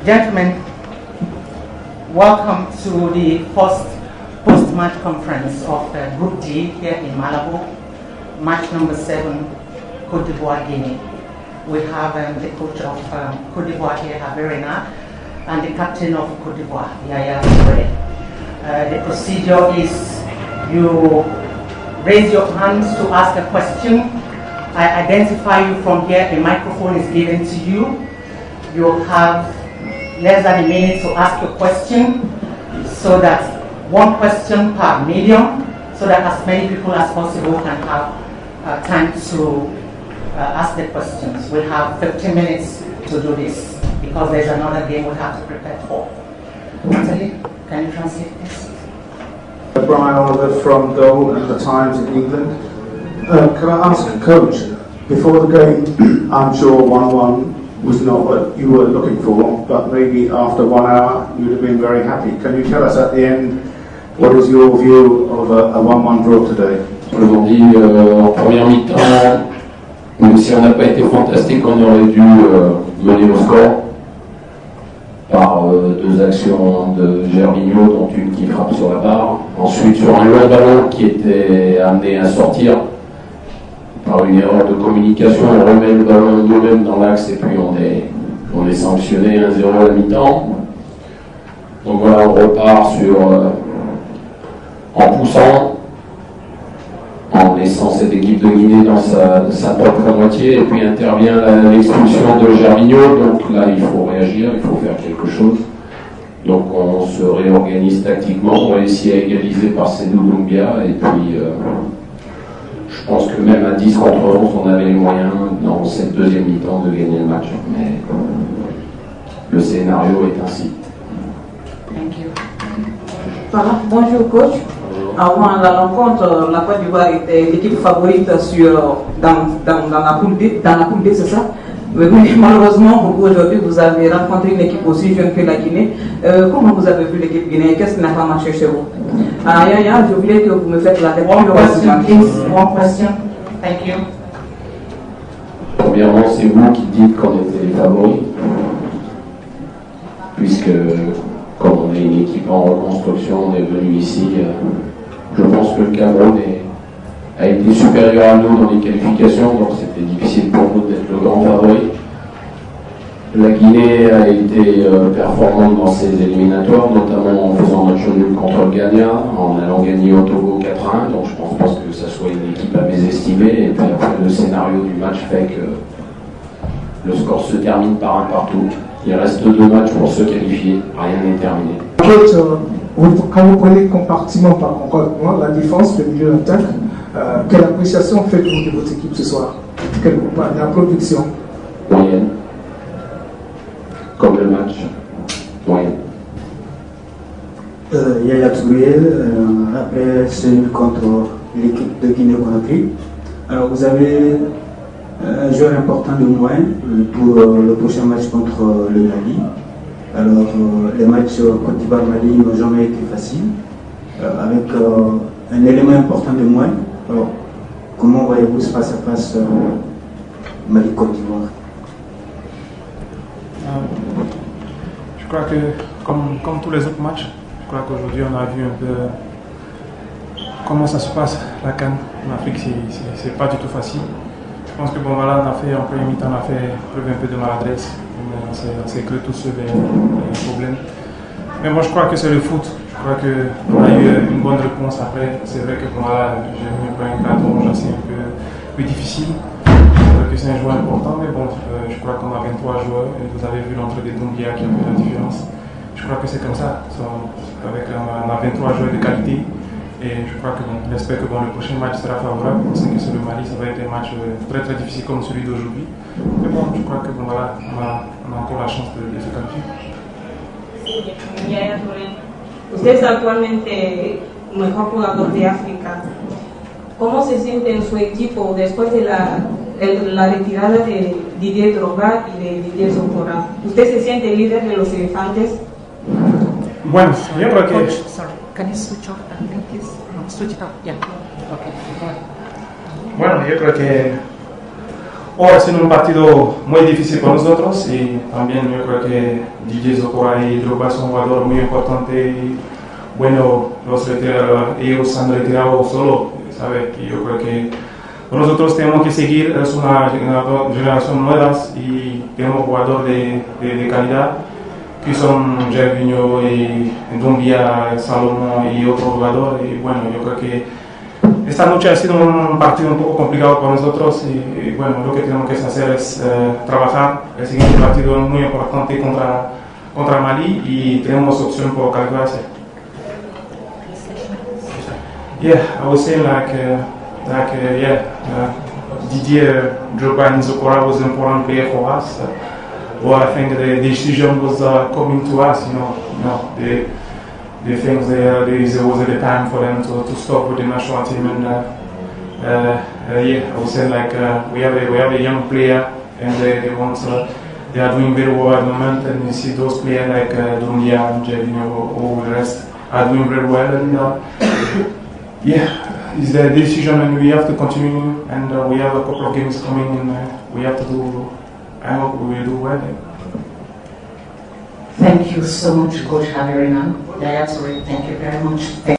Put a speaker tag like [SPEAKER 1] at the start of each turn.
[SPEAKER 1] Gentlemen, welcome to the first post-match conference of Group D here in Malabo, match number 7, Côte d'Ivoire, Guinea. We have the coach of Côte d'Ivoire here, Haverina, and the captain of Côte d'Ivoire, Yaya Touré. The procedure is you raise your hands to ask a question. I identify you from here, a microphone is given to you. You have less than a minute to ask your question, so that one question per medium, so that as many people as possible can have time to ask the questions. We have 15 minutes to do this because there's another game we have to prepare for. Natalie, can you translate this?
[SPEAKER 2] Brian Oliver from Goal and the Times in England. Can I ask Coach, before the game, I'm sure 1-1 was not what you were looking for, but maybe after 1 hour you'd have been very happy. Can you tell us at the end what is your view of a 1-1 draw today?
[SPEAKER 3] Aujourd'hui, en première mi-temps, même si on n'a pas été fantastique, on aurait dû mener au score par deux actions de Gervinho, dont une qui frappe sur la barre. Ensuite, sur un long ballon qui était amené à sortir, par une erreur de communication, on remet le ballon nous-mêmes dans l'axe et puis on est sanctionné 1-0 à la mi-temps. Donc voilà, on repart sur en poussant, en laissant cette équipe de Guinée dans sa propre moitié, et puis intervient l'expulsion de Gervinho. Donc là, il faut réagir, il faut faire quelque chose. Donc on se réorganise tactiquement, on réussit à égaliser par Seydou Doumbia, et puis je pense que même à 10 contre 11, on avait les moyens dans cette deuxième mi-temps de gagner le match. Mais le scénario est ainsi.
[SPEAKER 1] Thank you.
[SPEAKER 4] Voilà. Bonjour coach. Avant la rencontre, la Côte d'Ivoire était l'équipe favorite dans la poule D, c'est ça? Mais malheureusement, pour vous aujourd'hui, vous avez rencontré une équipe aussi jeune que la Guinée. Comment vous avez vu l'équipe guinéenne? Qu'est-ce qui n'a pas marché chez vous? Yaya, je voulais que vous me faites la réponse.
[SPEAKER 1] One question, please. One question. Thank you.
[SPEAKER 3] Premièrement, c'est vous qui dites qu'on était les favoris, puisque comme on est une équipe en reconstruction, on est venu ici. Je pense que le Cameroun a été supérieur à nous dans les qualifications, donc c'était difficile pour nous d'être le grand favori. La Guinée a été performante dans ses éliminatoires, notamment en faisant match nul contre le Ghana, en allant gagner au Togo 4-1, donc je pense pas que ça soit une équipe à mésestimer. Et puis après, le scénario du match fait que le score se termine par un partout. Il reste 2 matchs pour se qualifier, rien n'est terminé.
[SPEAKER 5] Coach, quand vous prenez compartiment par compartiment, la défense, le milieu d'attaque, quelle appréciation faites-vous de votre équipe ce soir? La production?
[SPEAKER 3] Moyenne. Comme le match. Moyenne.
[SPEAKER 6] Yaya Touré, après ce nul contre l'équipe de Guinée-Conakry. Alors vous avez un joueur important de moins pour le prochain match contre le Mali. Alors les matchs Côte d'Ivoire-Mali n'ont jamais été faciles, avec un élément important de moins. Alors comment voyez-vous ce face-à-face Mali-Côte d'Ivoire?
[SPEAKER 7] Je crois que comme tous les autres matchs, je crois qu'aujourd'hui on a vu un peu comment ça se passe la CAN en Afrique. C'est pas du tout facile. Je pense que bon voilà, on a fait en premier mi-temps, on a fait preuve un peu de maladresse. On s'est créé tous les problèmes. Mais moi je crois que c'est le foot. Je crois qu'on a eu une bonne réponse après. C'est vrai que voilà, j'ai eu un cadre rouge assez un peu plus difficile. Que c'est un joueur important, mais bon, je crois qu'on a 23 joueurs et vous avez vu l'entrée des Doumbia qui a fait la différence. Je crois que c'est comme ça. On a 23 joueurs de qualité et je crois que bon, j'espère que bon, le prochain match sera favorable. On sait que sur le Mali, ça va être un match très très difficile comme celui d'aujourd'hui. Mais bon, je crois que bon, voilà, on a encore la chance de se qualifier.
[SPEAKER 4] Usted es actualmente mejor jugador de África. ¿Cómo se siente en su equipo después de la retirada de Didier Drogba y de Didier Sokora? ¿Usted se siente líder de los elefantes?
[SPEAKER 7] Bueno, yo creo que...
[SPEAKER 1] Coach, sorry, can you switch off that thing, please? No, switch it off, yeah. Okay, go ahead.
[SPEAKER 7] Bueno, yo creo que Hoy ha sido un partido muy difícil para nosotros y también yo creo que DJ Zokora y Drogba son jugadores muy importantes y bueno, ellos han retirado solo, ¿sabe? Y yo creo que nosotros tenemos que seguir, es una generación nueva y tenemos jugadores de calidad que son Gervinho y Dumbia, Salomón y otros jugadores y bueno, yo creo que esta noche ha sido un partido un poco complicado para nosotros y bueno, lo que tenemos que hacer es trabajar. El siguiente partido es muy importante contra Mali y tenemos opción por calificarse. Yeah, I was saying Didier Drogba and Zokora was an important player for us. Well, I think the decision was coming to us, the things there was the time for them to stop with the national team and I would say we have a young player and they are doing very well at the moment and you see those players like Dumbia and Gervinho, all the rest are doing very well and it's the decision and we have to continue and we have a couple of games coming and we have to do, I hope we will do well.
[SPEAKER 1] Thank you so much, Coach Haverina. Thank you very much.